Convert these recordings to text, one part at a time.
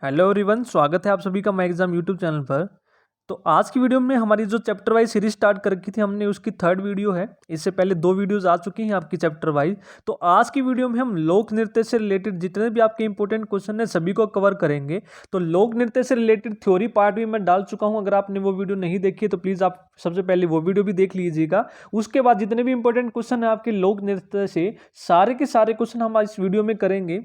Hello everyone, स्वागत है आप सभी का माई एग्जाम यूट्यूब चैनल पर। तो आज की वीडियो में हमारी जो चैप्टर वाइज सीरीज स्टार्ट कर रखी थी हमने, उसकी थर्ड वीडियो है। इससे पहले 2 वीडियोस आ चुकी हैं आपकी चैप्टर वाइज। तो आज की वीडियो में हम लोक नृत्य से रिलेटेड जितने भी आपके इंपॉर्टेंट क्वेश्चन हैं सभी को कवर करेंगे। तो लोक नृत्य से रिलेटेड थ्योरी पार्ट भी मैं डाल चुका हूँ। अगर आपने वो वीडियो नहीं देखी है तो प्लीज़ आप सबसे पहले वो वीडियो भी देख लीजिएगा। उसके बाद जितने भी इंपॉर्टेंट क्वेश्चन है आपके लोक नृत्य से, सारे के सारे क्वेश्चन हम आज इस वीडियो में करेंगे।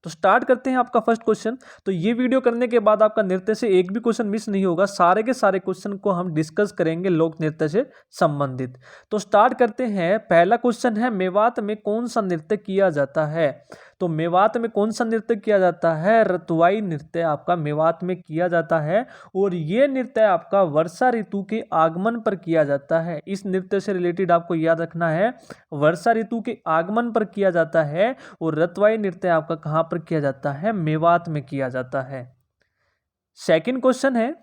तो स्टार्ट करते हैं आपका फर्स्ट क्वेश्चन। तो ये वीडियो करने के बाद आपका नृत्य से एक भी क्वेश्चन मिस नहीं होगा। सारे के सारे क्वेश्चन को हम डिस्कस करेंगे लोक नृत्य से संबंधित। तो स्टार्ट करते हैं। पहला क्वेश्चन है, मेवात में कौन सा नृत्य किया जाता है? तो मेवात में कौन सा नृत्य किया जाता है? रतुआई नृत्य आपका मेवात में किया जाता है। और ये नृत्य आपका वर्षा ऋतु के आगमन पर किया जाता है। इस नृत्य से रिलेटेड आपको याद रखना है, वर्षा ऋतु के आगमन पर किया जाता है। और रतवाई नृत्य आपका कहां पर किया जाता है? मेवात में किया जाता है। सेकंड क्वेश्चन है,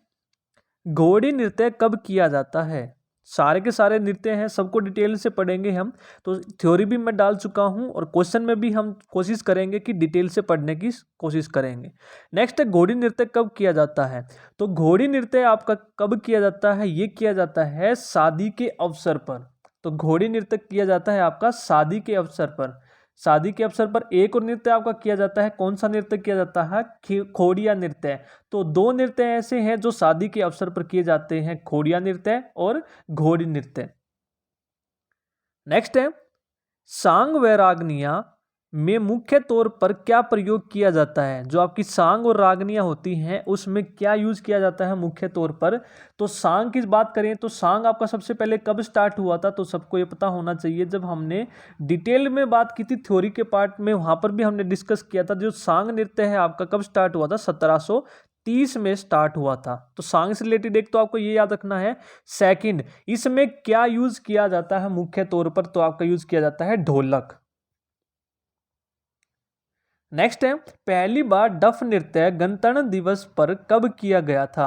घोड़ी नृत्य कब किया जाता है? सारे के सारे नृत्य हैं, सबको डिटेल से पढ़ेंगे हम। तो थ्योरी भी मैं डाल चुका हूं और क्वेश्चन में भी हम कोशिश करेंगे कि डिटेल से पढ़ने की कोशिश करेंगे। नेक्स्ट है, घोड़ी नृत्य कब किया जाता है? तो घोड़ी नृत्य आपका कब किया जाता है? ये किया जाता है शादी के अवसर पर। तो घोड़ी नृत्य किया जाता है आपका शादी के अवसर पर। शादी के अवसर पर एक और नृत्य आपका किया जाता है। कौन सा नृत्य किया जाता है? खोड़िया नृत्य। तो 2 नृत्य ऐसे हैं जो शादी के अवसर पर किए जाते हैं, खोड़िया नृत्य और घोड़ी नृत्य। नेक्स्ट है, सांग व रागनियां में मुख्य तौर पर क्या प्रयोग किया जाता है? जो आपकी सांग और रागनियां होती हैं उसमें क्या यूज किया जाता है मुख्य तौर पर? तो सांग की बात करें तो सांग आपका सबसे पहले कब स्टार्ट हुआ था? तो सबको ये पता होना चाहिए, जब हमने डिटेल में बात की थी थ्योरी के पार्ट में, वहां पर भी हमने डिस्कस किया था। जो सांग नृत्य है आपका कब स्टार्ट हुआ था? 1730 में स्टार्ट हुआ था। तो सांग से रिलेटेड एक तो आपको ये याद रखना है। सेकंड, इसमें क्या यूज किया जाता है मुख्य तौर पर? तो आपका यूज किया जाता है ढोलक। नेक्स्ट है, पहली बार डफ नृत्य गणतंत्र दिवस पर कब किया गया था?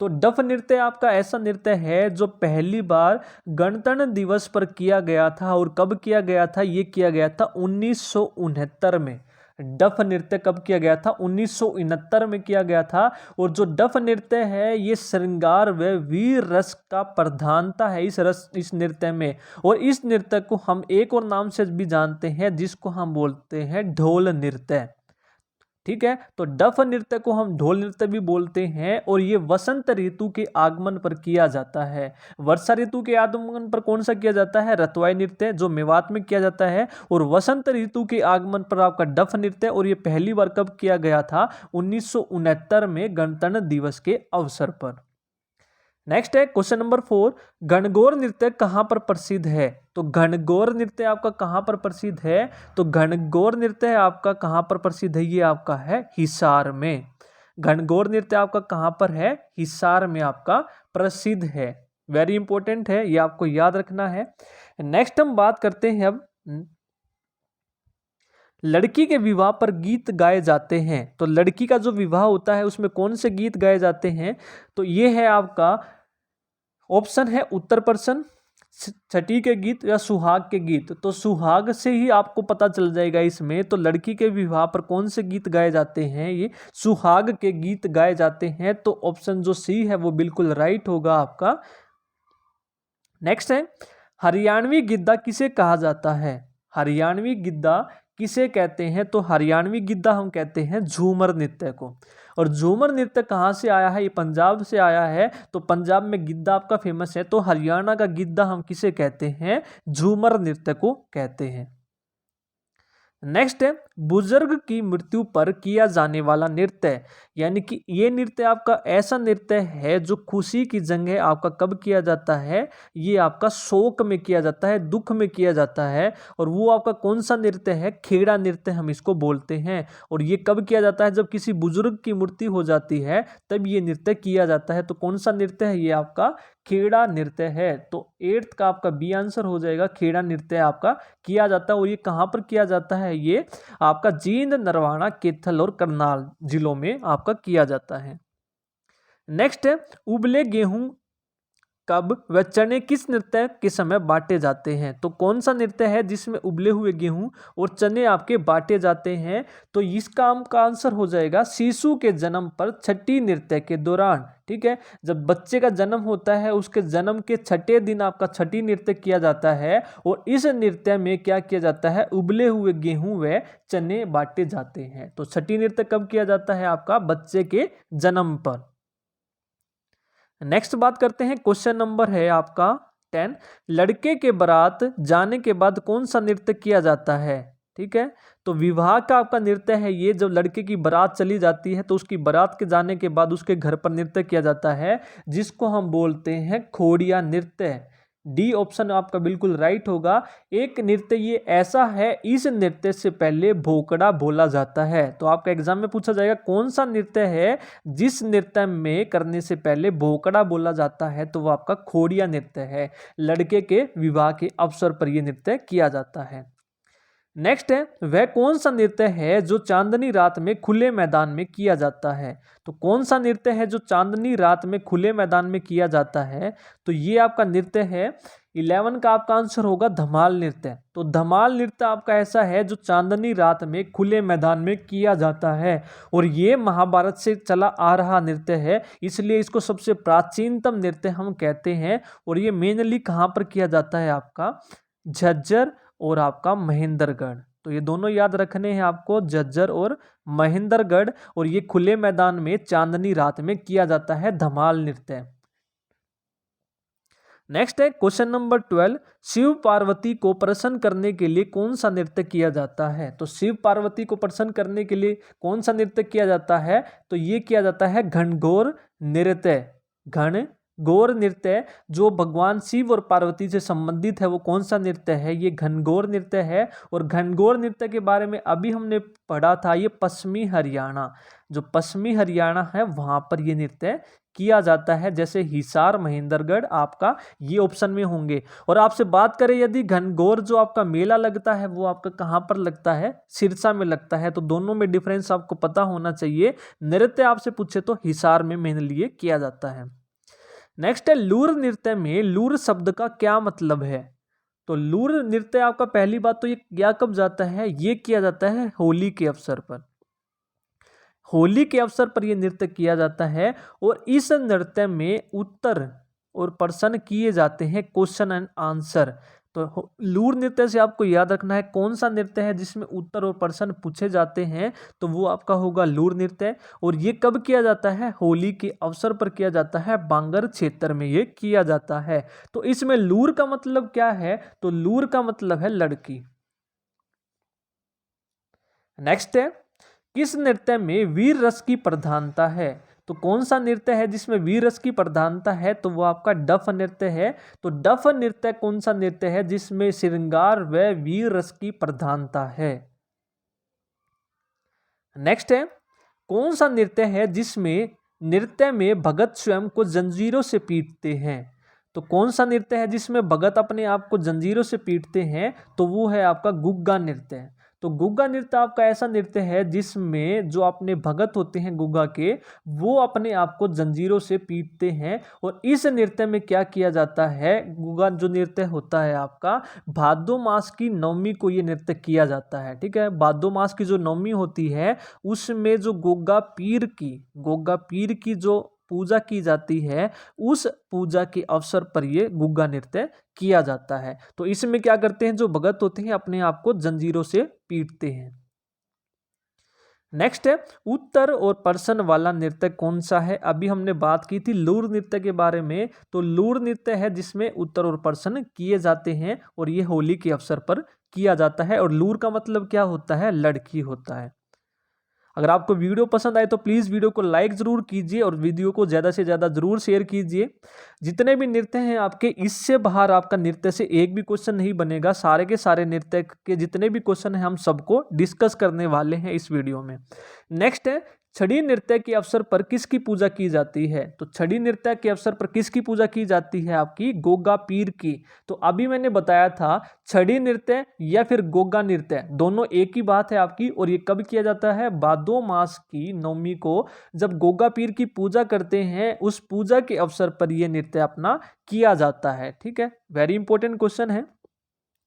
तो डफ नृत्य आपका ऐसा नृत्य है जो पहली बार गणतंत्र दिवस पर किया गया था। और कब किया गया था? ये किया गया था 1969 में। डफ नृत्य कब किया गया था? 1969 में किया गया था। और जो डफ नृत्य है ये श्रृंगार व वीर रस का प्रधानता है इस नृत्य में। और इस नृत्य को हम एक और नाम से भी जानते हैं जिसको हम बोलते हैं ढोल नृत्य। ठीक है, तो डफ नृत्य को हम ढोल नृत्य भी बोलते हैं। और ये वसंत ऋतु के आगमन पर किया जाता है। वर्षा ऋतु के आगमन पर कौन सा किया जाता है? रतवाई नृत्य, जो मेवात में किया जाता है। और वसंत ऋतु के आगमन पर आपका डफ नृत्य। और ये पहली बार कब किया गया था? 1969 में गणतंत्र दिवस के अवसर पर। नेक्स्ट है क्वेश्चन नंबर 4, गणगौर नृत्य कहां पर प्रसिद्ध है? तो गणगौर नृत्य आपका कहां पर प्रसिद्ध है? तो गणगौर नृत्य आपका कहां पर प्रसिद्ध है? ये आपका है हिसार में। गणगौर नृत्य आपका कहां पर है? हिसार में आपका प्रसिद्ध है। वेरी इंपॉर्टेंट है, ये आपको याद रखना है। नेक्स्ट हम बात करते हैं अब, लड़की के विवाह पर गीत गाए जाते हैं। तो लड़की का जो विवाह होता है उसमें कौन से गीत गाए जाते हैं? तो ये है आपका ऑप्शन है उत्तर प्रश्न, छठी के गीत या सुहाग के गीत। तो सुहाग से ही आपको पता चल जाएगा इसमें। तो लड़की के विवाह पर कौन से गीत गाए जाते हैं? ये सुहाग के गीत गाए जाते हैं। तो ऑप्शन जो सी है वो बिल्कुल राइट होगा आपका। नेक्स्ट है, हरियाणवी गिद्धा किसे कहा जाता है? हरियाणवी गिद्धा किसे कहते हैं? तो हरियाणवी गिद्धा हम कहते हैं झूमर नृत्य को। और झूमर नृत्य कहाँ से आया है? ये पंजाब से आया है। तो पंजाब में गिद्धा आपका फेमस है। तो हरियाणा का गिद्धा हम किसे कहते हैं? झूमर नृत्य को कहते हैं। नेक्स्ट है, बुजुर्ग की मृत्यु पर किया जाने वाला नृत्य। यानी कि ये नृत्य आपका ऐसा नृत्य है जो खुशी की जगह आपका कब किया जाता है? ये आपका शोक में किया जाता है, दुख में किया जाता है। और वो आपका कौन सा नृत्य है? खेड़ा नृत्य हम इसको बोलते हैं। और ये कब किया जाता है? जब किसी बुजुर्ग की मृत्यु हो जाती है तब ये नृत्य किया जाता है। तो कौन सा नृत्य है? ये आपका खेड़ा नृत्य है। तो 8th का आपका बी आंसर हो जाएगा। खेड़ा नृत्य आपका किया जाता है। और ये कहां पर किया जाता है? ये आपका जींद, नरवाना, कैथल और करनाल जिलों में आपका किया जाता है। नेक्स्ट है, उबले गेहूं कब व चने किस नृत्य के समय बांटे जाते हैं। तो कौन सा नृत्य है जिसमें उबले हुए गेहूं और चने आपके बांटे जाते हैं। तो इसका आपका आंसर हो जाएगा शिशु के जन्म पर छठी नृत्य के दौरान। ठीक है, जब बच्चे का जन्म होता है उसके जन्म के छठे दिन आपका छठी नृत्य किया जाता है और इस नृत्य में क्या किया जाता है, उबले हुए गेहूं व चने बांटे जाते हैं। तो छठी नृत्य कब किया जाता है, आपका बच्चे के जन्म पर। नेक्स्ट बात करते हैं, क्वेश्चन नंबर है आपका 10, लड़के के बारात जाने के बाद कौन सा नृत्य किया जाता है। ठीक है, तो विवाह का आपका नृत्य है ये, जब लड़के की बारात चली जाती है तो उसकी बारात के जाने के बाद उसके घर पर नृत्य किया जाता है, जिसको हम बोलते हैं खोड़िया नृत्य। डी ऑप्शन आपका बिल्कुल राइट होगा। एक नृत्य ये ऐसा है, इस नृत्य से पहले भोकड़ा बोला जाता है। तो आपका एग्जाम में पूछा जाएगा कौन सा नृत्य है जिस नृत्य में करने से पहले भोकड़ा बोला जाता है, तो वो आपका खोड़िया नृत्य है। लड़के के विवाह के अवसर पर यह नृत्य किया जाता है। नेक्स्ट है, वह कौन सा नृत्य है जो चांदनी रात में खुले मैदान में किया जाता है। तो कौन सा नृत्य है जो चांदनी रात में खुले मैदान में किया जाता है, तो ये आपका नृत्य है 11 का आपका आंसर होगा धमाल नृत्य। तो धमाल नृत्य आपका ऐसा है जो चांदनी रात में खुले मैदान में किया जाता है और ये महाभारत से चला आ रहा नृत्य है, इसलिए इसको सबसे प्राचीनतम नृत्य हम कहते हैं। और ये मेनली कहाँ पर किया जाता है, आपका झज्जर और आपका महेंद्रगढ़। तो ये दोनों याद रखने हैं आपको, झज्जर और महेंद्रगढ़, और ये खुले मैदान में चांदनी रात में किया जाता है धमाल नृत्य। नेक्स्ट है क्वेश्चन नंबर 12, शिव पार्वती को प्रसन्न करने के लिए कौन सा नृत्य किया जाता है। तो शिव पार्वती को प्रसन्न करने के लिए कौन सा नृत्य किया जाता है, तो ये किया जाता है घनघोर नृत्य। घनघोर नृत्य जो भगवान शिव और पार्वती से संबंधित है, वो कौन सा नृत्य है, ये घनघोर नृत्य है। और घनघोर नृत्य के बारे में अभी हमने पढ़ा था, ये पश्चिमी हरियाणा, जो पश्चिमी हरियाणा है वहां पर ये नृत्य किया जाता है, जैसे हिसार महेंद्रगढ़ आपका ये ऑप्शन में होंगे। और आपसे बात करें यदि घनघोर जो आपका मेला लगता है वो आपका कहाँ पर लगता है, सिरसा में लगता है। तो दोनों में डिफरेंस आपको पता होना चाहिए। नृत्य आपसे पूछे तो हिसार में मेनली ये किया जाता है। नेक्स्ट है, लूर नृत्य में लूर शब्द का क्या मतलब है। तो लूर नृत्य आपका पहली बात तो ये किया कब जाता है, ये किया जाता है होली के अवसर पर। होली के अवसर पर यह नृत्य किया जाता है और इस नृत्य में उत्तर और प्रश्न किए जाते हैं, क्वेश्चन एंड आंसर। तो लूर नृत्य से आपको याद रखना है कौन सा नृत्य है जिसमें उत्तर और प्रश्न पूछे जाते हैं, तो वो आपका होगा लूर नृत्य। और ये कब किया जाता है, होली के अवसर पर किया जाता है, बांगर क्षेत्र में ये किया जाता है। तो इसमें लूर का मतलब क्या है, तो लूर का मतलब है लड़की। नेक्स्ट है, किस नृत्य में वीर रस की प्रधानता है। तो कौन सा नृत्य है जिसमें वीर रस की प्रधानता है, तो वो आपका डफ नृत्य है। तो डफ नृत्य कौन सा नृत्य है जिसमें श्रृंगार व वीर रस की प्रधानता है। नेक्स्ट है, कौन सा नृत्य है जिसमें नृत्य में भगत स्वयं को जंजीरों से पीटते हैं। तो कौन सा नृत्य है जिसमें भगत अपने आप को जंजीरों से पीटते हैं, तो वो है आपका गुग्गा नृत्य। तो गुग्गा नृत्य आपका ऐसा नृत्य है जिसमें जो अपने भगत होते हैं गुग्गा के, वो अपने आप को जंजीरों से पीटते हैं। और इस नृत्य में क्या किया जाता है, गुग्गा जो नृत्य होता है आपका भादो मास की नवमी को ये नृत्य किया जाता है। ठीक है, भादो मास की जो नवमी होती है उसमें जो गोगा पीर की जो पूजा की जाती है, उस पूजा के अवसर पर ये गुग्गा नृत्य किया जाता है। तो इसमें क्या करते हैं, जो भगत होते हैं अपने आप को जंजीरों से पीटते हैं। नेक्स्ट है, उत्तर और प्रश्न वाला नृत्य कौन सा है। अभी हमने बात की थी लूर नृत्य के बारे में। तो लूर नृत्य है जिसमें उत्तर और प्रश्न किए जाते हैं और ये होली के अवसर पर किया जाता है। और लूर का मतलब क्या होता है, लड़की होता है। अगर आपको वीडियो पसंद आए तो प्लीज़ वीडियो को लाइक ज़रूर कीजिए और वीडियो को ज़्यादा से ज़्यादा ज़रूर शेयर कीजिए। जितने भी नृत्य हैं आपके, इससे बाहर आपका नृत्य से एक भी क्वेश्चन नहीं बनेगा। सारे के सारे नृत्य के जितने भी क्वेश्चन हैं हम सबको डिस्कस करने वाले हैं इस वीडियो में। नेक्स्ट है, छड़ी नृत्य के अवसर पर किसकी पूजा की जाती है? तो छड़ी नृत्य के अवसर पर किसकी पूजा की जाती है? आपकी गोगा पीर की। तो अभी मैंने बताया था छड़ी नृत्य या फिर गोगा नृत्य दोनों एक ही बात है आपकी। और ये कब किया जाता है? भादो मास की नवमी को जब गोगा पीर की पूजा करते हैं, उस पूजा के अवसर पर यह नृत्य अपना किया जाता है। ठीक है, वेरी इंपॉर्टेंट क्वेश्चन है।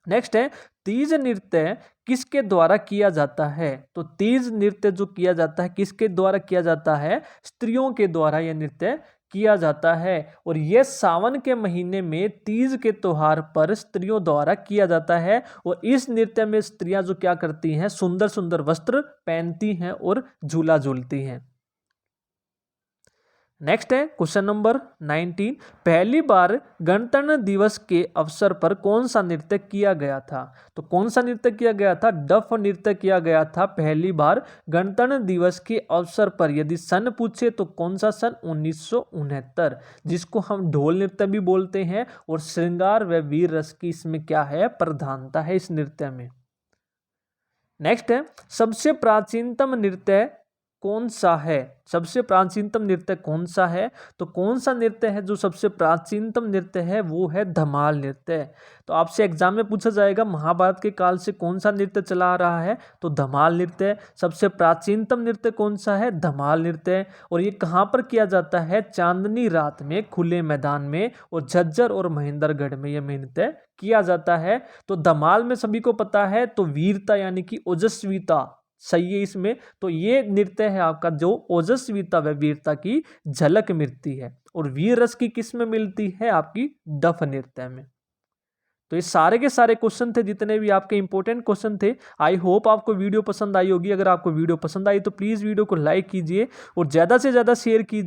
नेक्स्ट है, तीज नृत्य किसके द्वारा किया जाता है? तो तीज नृत्य जो किया जाता है किसके द्वारा किया जाता है? स्त्रियों के द्वारा यह नृत्य किया जाता है। और यह सावन के महीने में तीज के त्योहार पर स्त्रियों द्वारा किया जाता है। और इस नृत्य में स्त्रियां जो क्या करती हैं, सुंदर सुंदर वस्त्र पहनती हैं और झूला झूलती हैं। नेक्स्ट है क्वेश्चन नंबर 19, पहली बार गणतंत्र दिवस के अवसर पर कौन सा नृत्य किया गया था? तो कौन सा नृत्य किया गया था? डफ नृत्य किया गया था पहली बार गणतंत्र दिवस के अवसर पर। यदि सन पूछे तो कौन सा सन? 1969, जिसको हम ढोल नृत्य भी बोलते हैं। और श्रृंगार व वीर रस की इसमें क्या है? प्रधानता है इस नृत्य में। नेक्स्ट है, सबसे प्राचीनतम नृत्य कौन सा है? सबसे प्राचीनतम नृत्य कौन सा है? तो कौन सा नृत्य है जो सबसे प्राचीनतम नृत्य है? वो है धमाल नृत्य। तो आपसे एग्जाम में पूछा जाएगा महाभारत के काल से कौन सा नृत्य चला आ रहा है? तो धमाल नृत्य। सबसे प्राचीनतम नृत्य कौन सा है? धमाल नृत्य। और ये कहाँ पर किया जाता है? चांदनी रात में खुले मैदान में और झज्जर और महेंद्रगढ़ में यह नृत्य किया जाता है। तो धमाल में सभी को पता है तो वीरता यानी कि ओजस्विता सही है इसमें। तो ये नृत्य है आपका जो ओजस्विता व वीरता की झलक मिलती है। और वीर रस की किस में मिलती है? आपकी डफ नृत्य में। तो ये सारे के सारे क्वेश्चन थे जितने भी आपके इंपॉर्टेंट क्वेश्चन थे। आई होप आपको वीडियो पसंद आई होगी। अगर आपको वीडियो पसंद आई तो प्लीज वीडियो को लाइक कीजिए और ज्यादा से ज्यादा शेयर कीजिए।